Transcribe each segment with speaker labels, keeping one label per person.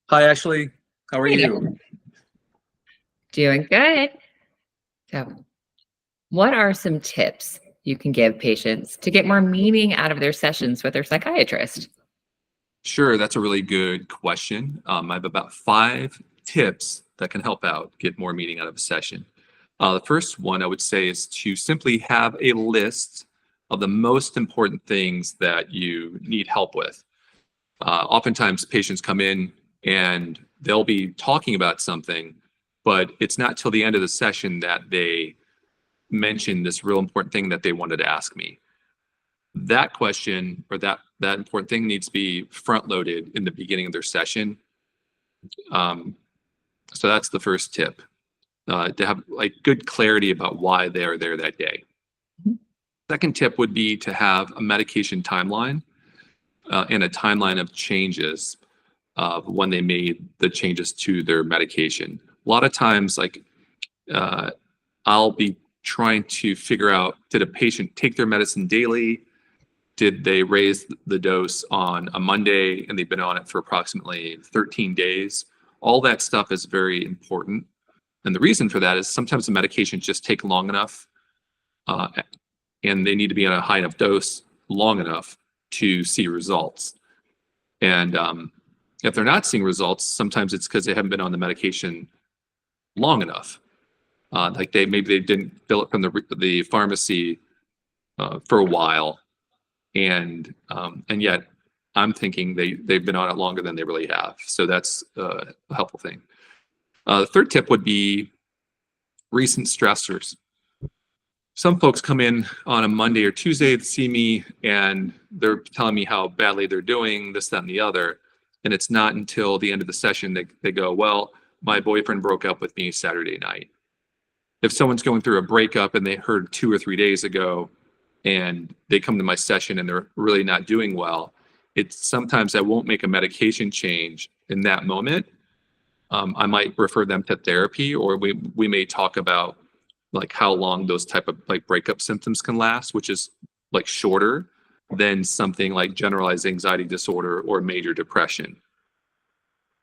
Speaker 1: Hi, Ashley. How are
Speaker 2: Hey there.
Speaker 1: you?
Speaker 2: Doing good. So, what are some tips you can give patients to get more meaning out of their sessions with their psychiatrist?
Speaker 1: Sure, that's a really good question. I have about 5 tips that can help out get more meaning out of a session. The first one I would say is to simply have a list of the most important things that you need help with. Oftentimes, patients come in and they'll be talking about something, but it's not till the end of the session that they mention this real important thing that they wanted to ask me. That question or that important thing needs to be front loaded in the beginning of their session. Um, so that's the first tip, to have like good clarity about why they are there that day.
Speaker 2: Mhm.
Speaker 1: Second tip would be to have a medication timeline and a timeline of changes of when they made the changes to their medication. A lot of times, uh, I'll be trying to figure out, did a patient take their medicine daily? Did they raise the dose on a Monday and they've been on it for approximately 13 days? All that stuff is very important. And the reason for that is sometimes the medications just take long enough uh, and they need to be on a high enough dose long enough to see results. And if they're not seeing results, sometimes it's because they haven't been on the medication long enough. Like maybe they didn't fill it from the pharmacy for a while, and yet I'm thinking they've been on it longer than they really have. So that's a helpful thing. The third tip would be recent stressors. Some folks come in on a Monday or Tuesday to see me and they're telling me how badly they're doing, this, that, and the other. And it's not until the end of the session they go, well, my boyfriend broke up with me Saturday night. If someone's going through a breakup and they heard 2 or 3 days ago and they come to my session and they're really not doing well, it's sometimes I won't make a medication change in that moment. I might refer them to therapy, or we may talk about like how long those type of like breakup symptoms can last, which is like shorter than something like generalized anxiety disorder or major depression.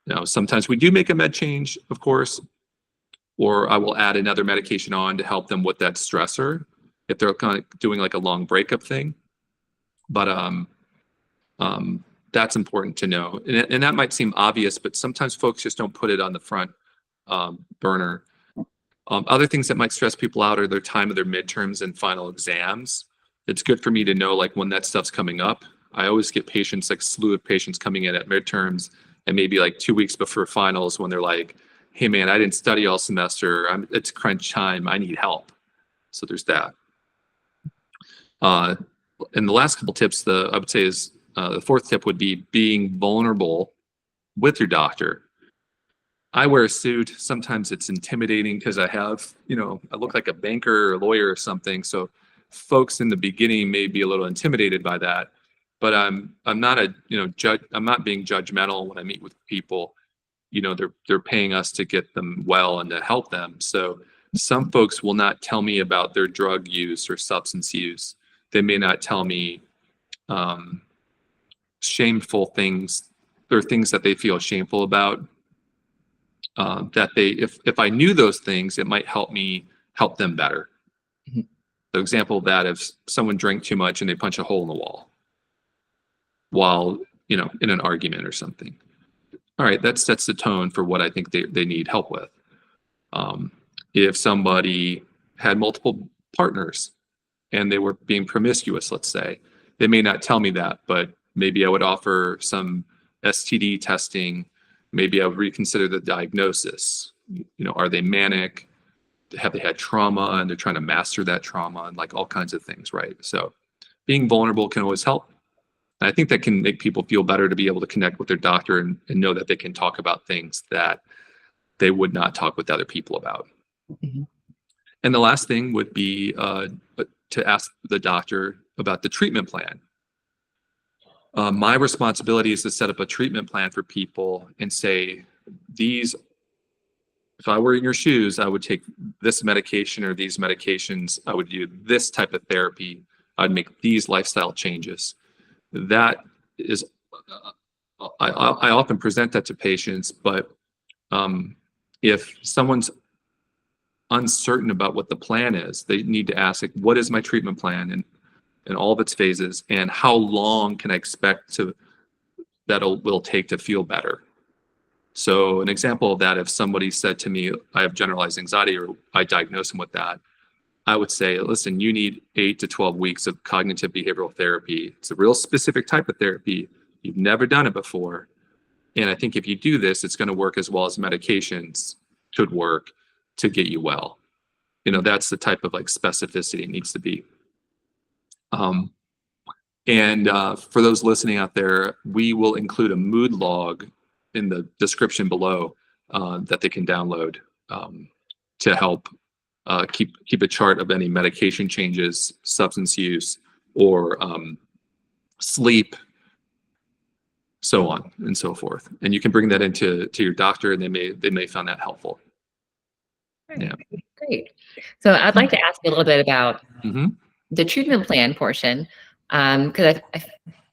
Speaker 1: Now, sometimes we do make a med change, of course, or I will add another medication on to help them with that stressor if they're kind of doing like a long breakup thing. But um, that's important to know, and that might seem obvious, but sometimes folks just don't put it on the front burner. Other things that might stress people out are their time of their midterms and final exams. It's good for me to know like when that stuff's coming up. I always get patients, like slew of patients coming in at midterms and maybe like 2 weeks before finals when they're like, hey man, I didn't study all semester. It's crunch time. I need help. So there's that. Uh, and the last couple tips, I would say is the fourth tip would be being vulnerable with your doctor. I wear a suit. Sometimes it's intimidating because I look like a banker or a lawyer or something. So folks in the beginning may be a little intimidated by that. But I'm not a judge. I'm not being judgmental when I meet with people. They're paying us to get them well and to help them. So some folks will not tell me about their drug use or substance use. They may not tell me um, shameful things or things that they feel shameful about. That if I knew those things, it might help me help them better.
Speaker 2: Mhm.
Speaker 1: The example of that, if someone drank too much and they punch a hole in the wall while in an argument or something. All right, that sets the tone for what I think they need help with. Um, if somebody had multiple partners and they were being promiscuous, let's say, they may not tell me that, but maybe I would offer some STD testing. Maybe I would reconsider the diagnosis. Are they manic? Have they had trauma and they're trying to master that trauma, and like all kinds of things, right? So being vulnerable can always help. And I think that can make people feel better to be able to connect with their doctor and know that they can talk about things that they would not talk with other people about.
Speaker 2: Mhm.
Speaker 1: And the last thing would be to ask the doctor about the treatment plan. My responsibility is to set up a treatment plan for people and say, if I were in your shoes, I would take this medication or these medications. I would do this type of therapy. I'd make these lifestyle changes. That is I often present that to patients, but if someone's uncertain about what the plan is, they need to ask, like, what is my treatment plan in all of its phases, and how long can I expect that will take to feel better? So an example of that, if somebody said to me, I have generalized anxiety, or I diagnose them with that, I would say, listen, you need 8 to 12 weeks of cognitive behavioral therapy. It's a real specific type of therapy. You've never done it before. And I think if you do this, it's going to work as well as medications could work to get you well. That's the type of like specificity it needs to be. And for those listening out there, we will include a mood log in the description below that they can download to help keep a chart of any medication changes, substance use, or sleep, so on and so forth. And you can bring that into your doctor, and they may find that helpful. Yeah.
Speaker 2: Great. So I'd like to ask you a little bit about
Speaker 1: Mm-hmm.
Speaker 2: the treatment plan portion, because I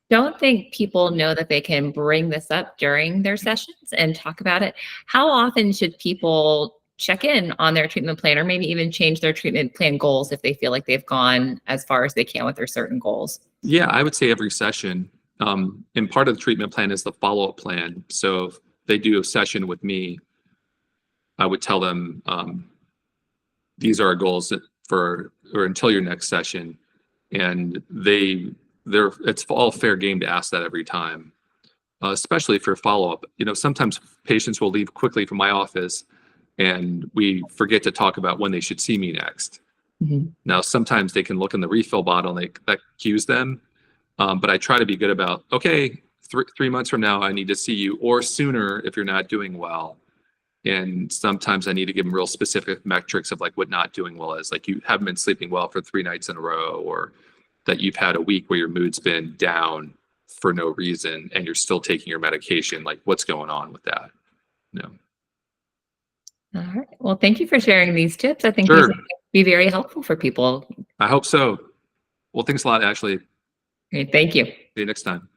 Speaker 2: don't think people know that they can bring this up during their sessions and talk about it. How often should people check in on their treatment plan, or maybe even change their treatment plan goals if they feel like they've gone as far as they can with their certain goals?
Speaker 1: Yeah, I would say every session. And part of the treatment plan is the follow-up plan. So if they do a session with me, I would tell them, these are our goals or until your next session. And it's all fair game to ask that every time, especially for follow-up. Sometimes patients will leave quickly from my office and we forget to talk about when they should see me next.
Speaker 2: Mm-hmm.
Speaker 1: Now, sometimes they can look in the refill bottle and that cues them. But I try to be good about, okay, 3 months from now, I need to see you, or sooner if you're not doing well. And sometimes I need to give them real specific metrics of like what not doing well is, like you haven't been sleeping well for 3 nights in a row, or that you've had a week where your mood's been down for no reason and you're still taking your medication. Like, what's going on with that?
Speaker 2: All right. Well, thank you for sharing these tips. I think
Speaker 1: Sure.
Speaker 2: these will be very helpful for people.
Speaker 1: I hope so. Well, thanks a lot, Ashley.
Speaker 2: Great. Thank you.
Speaker 1: See you next time.